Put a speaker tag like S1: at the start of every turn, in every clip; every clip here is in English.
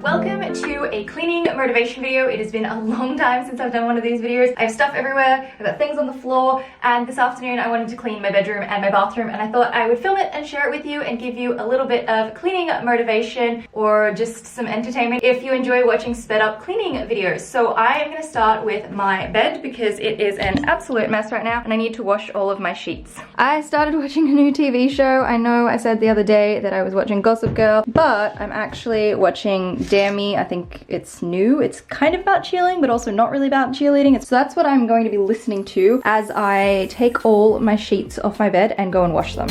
S1: Welcome to a cleaning motivation video. It has been a long time since I've done one of these videos. I have stuff everywhere, I've got things on the floor, and this afternoon I wanted to clean my bedroom and my bathroom, and I thought I would film it and share it with you and give you a little bit of cleaning motivation or just some entertainment if you enjoy watching sped up cleaning videos. So I am going to start with my bed because it is an absolute mess right now and I need to wash all of my sheets. I started watching a new TV show. I know I said the other day that I was watching Gossip Girl, but I'm actually watching Dare Me. I think it's new. It's kind of about cheerleading, but also not really about cheerleading. So that's what I'm going to be listening to as I take all my sheets off my bed and go and wash them.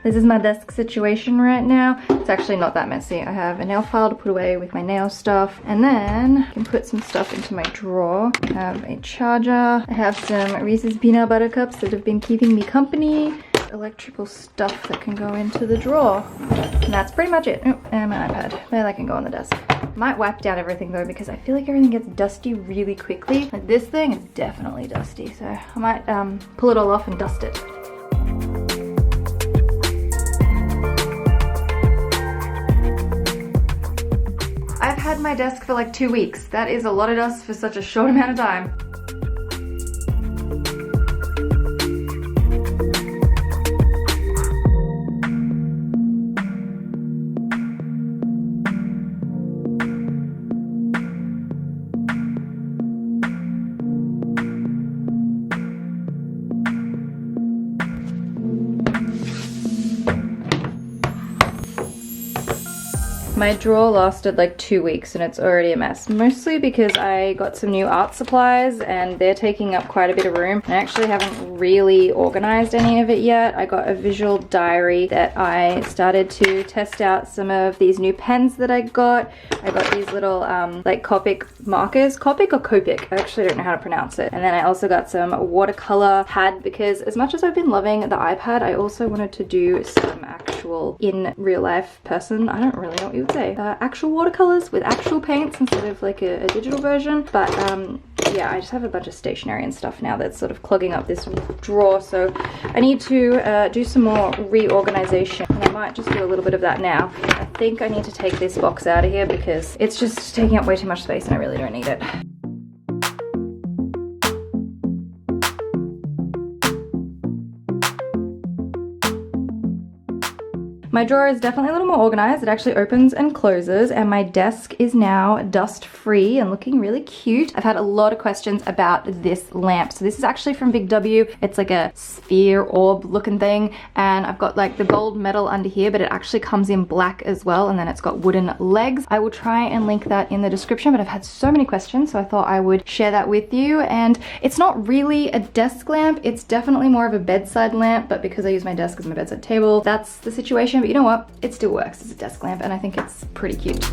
S1: This is my desk situation right now. It's actually not that messy. I have a nail file to put away with my nail stuff, and then I can put some stuff into my drawer. I have a charger. I have some Reese's peanut butter cups that have been keeping me company. Electrical stuff that can go into the drawer. And that's pretty much it. Oh, and my iPad. That can go on the desk. Might wipe down everything though because I feel like everything gets dusty really quickly. Like this thing is definitely dusty, so I might pull it all off and dust it. I've had my desk for like 2 weeks. That is a lot of dust for such a short amount of time. My drawer lasted like 2 weeks and it's already a mess, mostly because I got some new art supplies and they're taking up quite a bit of room. I actually haven't really organized any of it yet. I got a visual diary that I started to test out some of these new pens that I got. I got these little like Copic markers. Copic or Copic? I actually don't know how to pronounce it. And then I also got some watercolor pad because as much as I've been loving the iPad, I also wanted to do some actual in real life person. I don't really know what you would say. Actual watercolors with actual paints instead of like a digital version. But yeah, I just have a bunch of stationery and stuff now that's sort of clogging up this drawer. So I need to do some more reorganization. And I might just do a little bit of that now. I think I need to take this box out of here because it's just taking up way too much space and I really don't need it. My drawer is definitely a little more organized. It actually opens and closes, and my desk is now dust-free and looking really cute. I've had a lot of questions about this lamp. So this is actually from Big W. It's like a sphere orb looking thing, and I've got like the gold metal under here, but it actually comes in black as well, and then it's got wooden legs. I will try and link that in the description, but I've had so many questions, so I thought I would share that with you. And it's not really a desk lamp. It's definitely more of a bedside lamp, but because I use my desk as my bedside table, that's the situation. But you know what? It still works as a desk lamp and I think it's pretty cute.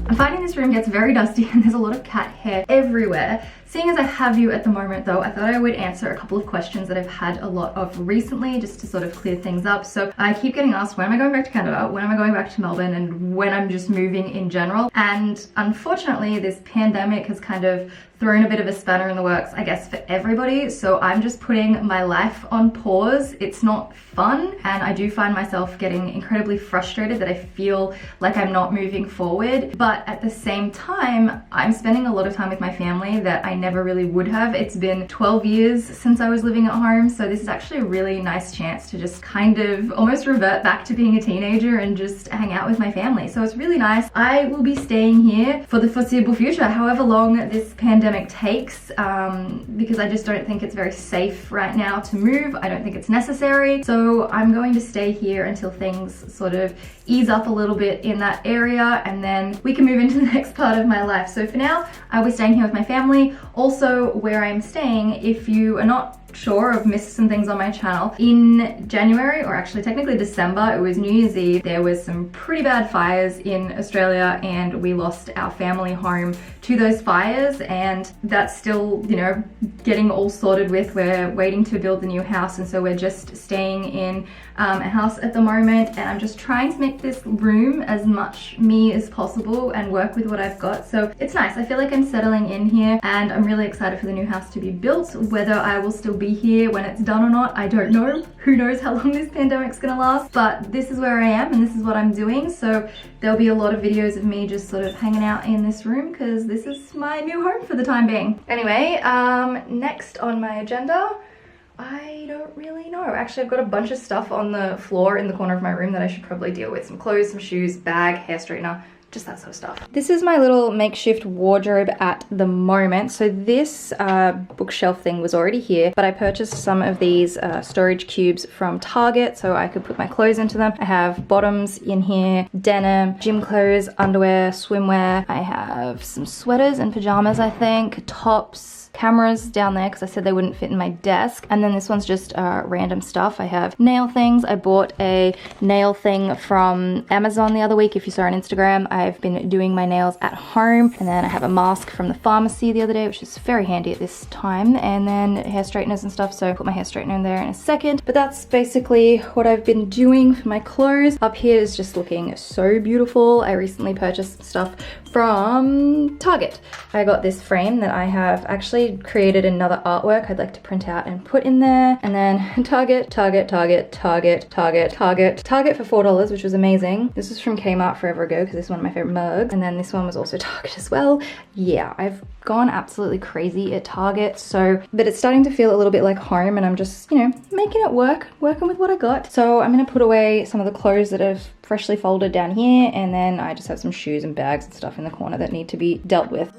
S1: I'm finding this room gets very dusty and there's a lot of cat hair everywhere. Seeing as I have you at the moment though, I thought I would answer a couple of questions that I've had a lot of recently just to sort of clear things up. So I keep getting asked, when am I going back to Canada? When am I going back to Melbourne? And when I'm just moving in general. And unfortunately, this pandemic has kind of thrown a bit of a spanner in the works, I guess, for everybody. So I'm just putting my life on pause. It's not fun. And I do find myself getting incredibly frustrated that I feel like I'm not moving forward. But at the same time, I'm spending a lot of time with my family that I never really would have. It's been 12 years since I was living at home. So this is actually a really nice chance to just kind of almost revert back to being a teenager and just hang out with my family. So it's really nice. I will be staying here for the foreseeable future, however long this pandemic takes, because I just don't think it's very safe right now to move. I don't think it's necessary. So I'm going to stay here until things sort of ease up a little bit in that area, and then we can move into the next part of my life. So for now, I'll be staying here with my family. Also, where I'm staying, if you are not sure I've missed some things on my channel. In January, or actually technically December, it was New Year's Eve, there was some pretty bad fires in Australia and we lost our family home to those fires, and that's still, you know, getting all sorted with. We're waiting to build the new house, and so we're just staying in a house at the moment, and I'm just trying to make this room as much me as possible and work with what I've got. So it's nice. I feel like I'm settling in here and I'm really excited for the new house to be built. Whether I will still be here when it's done or not, I don't know. Who knows how long this pandemic's gonna last, but this is where I am and this is what I'm doing. So there'll be a lot of videos of me just sort of hanging out in this room because this is my new home for the time being. Anyway, next on my agenda, I don't really know. Actually, I've got a bunch of stuff on the floor in the corner of my room that I should probably deal with. Some clothes, some shoes, bag, hair straightener, just that sort of stuff. This is my little makeshift wardrobe at the moment. So this bookshelf thing was already here, but I purchased some of these storage cubes from Target so I could put my clothes into them. I have bottoms in here, denim, gym clothes, underwear, swimwear. I have some sweaters and pajamas, I think, tops, cameras down there because I said they wouldn't fit in my desk. And then this one's just random stuff. I have nail things. I bought a nail thing from Amazon the other week. If you saw on Instagram, I've been doing my nails at home. And then I have a mask from the pharmacy the other day, which is very handy at this time. And then hair straighteners and stuff. So I'll put my hair straightener in there in a second. But that's basically what I've been doing for my clothes. Up here is just looking so beautiful. I recently purchased stuff from Target. I got this frame that I have actually created another artwork I'd like to print out and put in there. And then Target for $4, which was amazing. This was from Kmart forever ago because this is one of my favorite mugs. And then this one was also Target as well. Yeah, I've gone absolutely crazy at Target. So, but it's starting to feel a little bit like home and I'm just, you know, making it work, working with what I got. So I'm gonna put away some of the clothes that have freshly folded down here, and then I just have some shoes and bags and stuff in the corner that need to be dealt with.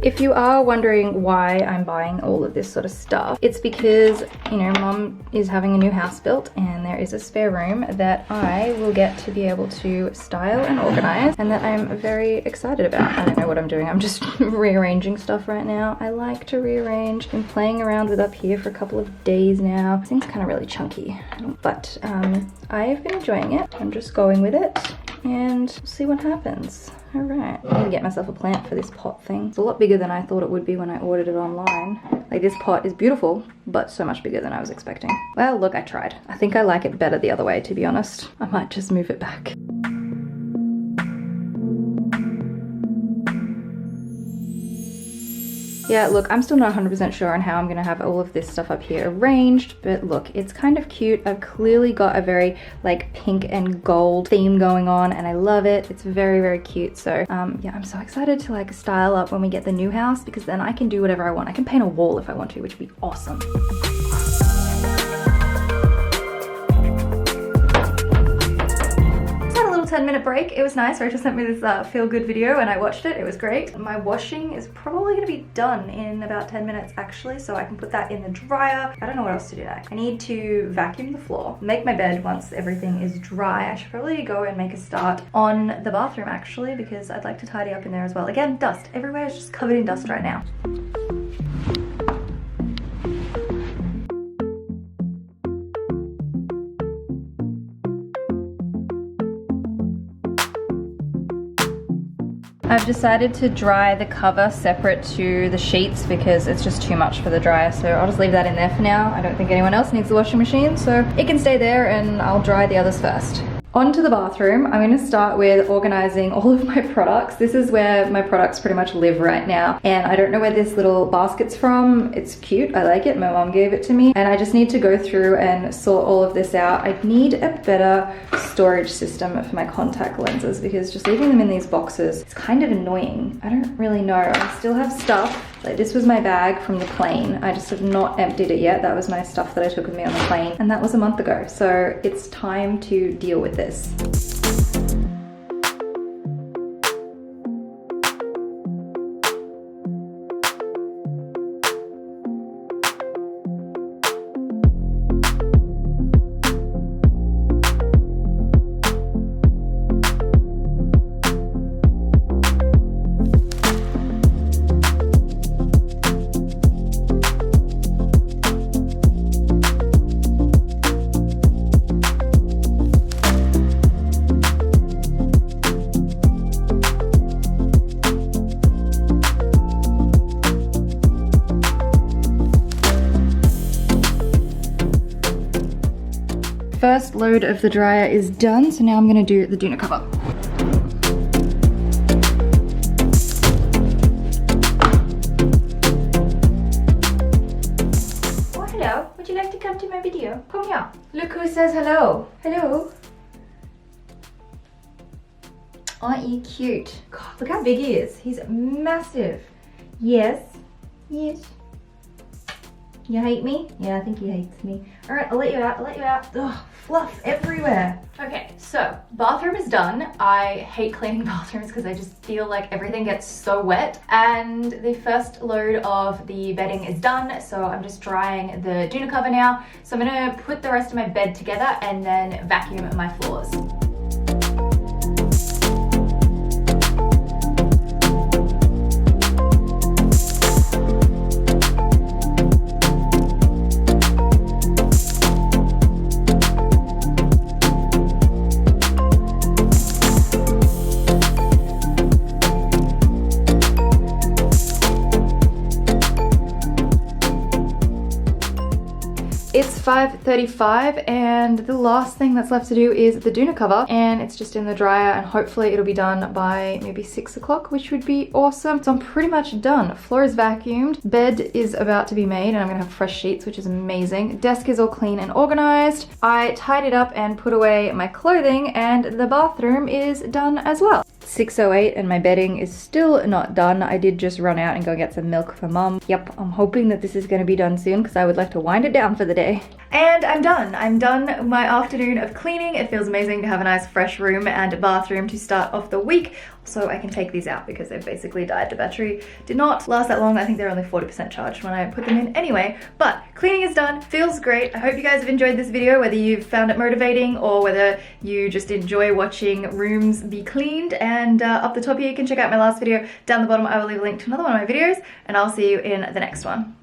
S1: If you are wondering why I'm buying all of this sort of stuff, it's because, you know, Mom is having a new house built and there is a spare room that I will get to be able to style and organize, and that I'm very excited about. I don't know what I'm doing. I'm just rearranging stuff right now. I like to rearrange. Been playing around with up here for a couple of days now. This thing's kind of really chunky, but I've been enjoying it. I'm just going with it and we'll see what happens. All right, I need to get myself a plant for this pot thing. It's a lot bigger than I thought it would be when I ordered it online. Like, this pot is beautiful, but so much bigger than I was expecting. Well, look, I tried. I think I like it better the other way, to be honest. I might just move it back. Yeah, look, I'm still not 100% sure on how I'm gonna have all of this stuff up here arranged, but look, it's kind of cute. I've clearly got a very like pink and gold theme going on and I love it. It's very, very cute. So yeah, I'm so excited to like style up when we get the new house, because then I can do whatever I want. I can paint a wall if I want to, which would be awesome. 10-minute break. It was nice. Rachel sent me this feel-good video and I watched it. It was great. My washing is probably going to be done in about 10 minutes actually, so I can put that in the dryer. I don't know what else to do next. I need to vacuum the floor, make my bed once everything is dry. I should probably go and make a start on the bathroom actually, because I'd like to tidy up in there as well. Again, dust. Everywhere is just covered in dust right now. I've decided to dry the cover separate to the sheets because it's just too much for the dryer, so I'll just leave that in there for now. I don't think anyone else needs the washing machine, so it can stay there and I'll dry the others first. On to the bathroom. I'm going to start with organizing all of my products. This is where my products pretty much live right now. And I don't know where this little basket's from. It's cute. I like it. My mom gave it to me. And I just need to go through and sort all of this out. I need a better storage system for my contact lenses because just leaving them in these boxes is kind of annoying. I don't really know. I still have stuff. Like, this was my bag from the plane. I just have not emptied it yet. That was my stuff that I took with me on the plane. And that was a month ago. So it's time to deal with this. first load of the dryer is done, so now I'm gonna do the doona cover. Oh, hello. Would you like to come to my video? Come here. Look who says hello. Hello. Aren't you cute? God, look how big he is. He's massive. Yes. Yes. You hate me? Yeah, I think he hates me. All right, I'll let you out, I'll let you out. Ugh, fluff everywhere. Okay, so bathroom is done. I hate cleaning bathrooms because I just feel like everything gets so wet. And the first load of the bedding is done, so I'm just drying the doona cover now. So I'm gonna put the rest of my bed together and then vacuum my floors. It's 5:35 and the last thing that's left to do is the doona cover, and it's just in the dryer and hopefully it'll be done by maybe 6 o'clock, which would be awesome. So I'm pretty much done. Floor is vacuumed, bed is about to be made and I'm gonna have fresh sheets, which is amazing. Desk is all clean and organized. I tidied up and put away my clothing and the bathroom is done as well. 6:08 and my bedding is still not done. I did just run out and go get some milk for mum. Yep, I'm hoping that this is going to be done soon because I would like to wind it down for the day. And I'm done. I'm done my afternoon of cleaning. It feels amazing to have a nice fresh room and a bathroom to start off the week. So I can take these out because they've basically died. The battery did not last that long. I think they're only 40% charged when I put them in anyway. But cleaning is done, feels great. I hope you guys have enjoyed this video, whether you've found it motivating or whether you just enjoy watching rooms be cleaned. And up the top here, you can check out my last video. Down the bottom, I will leave a link to another one of my videos, and I'll see you in the next one.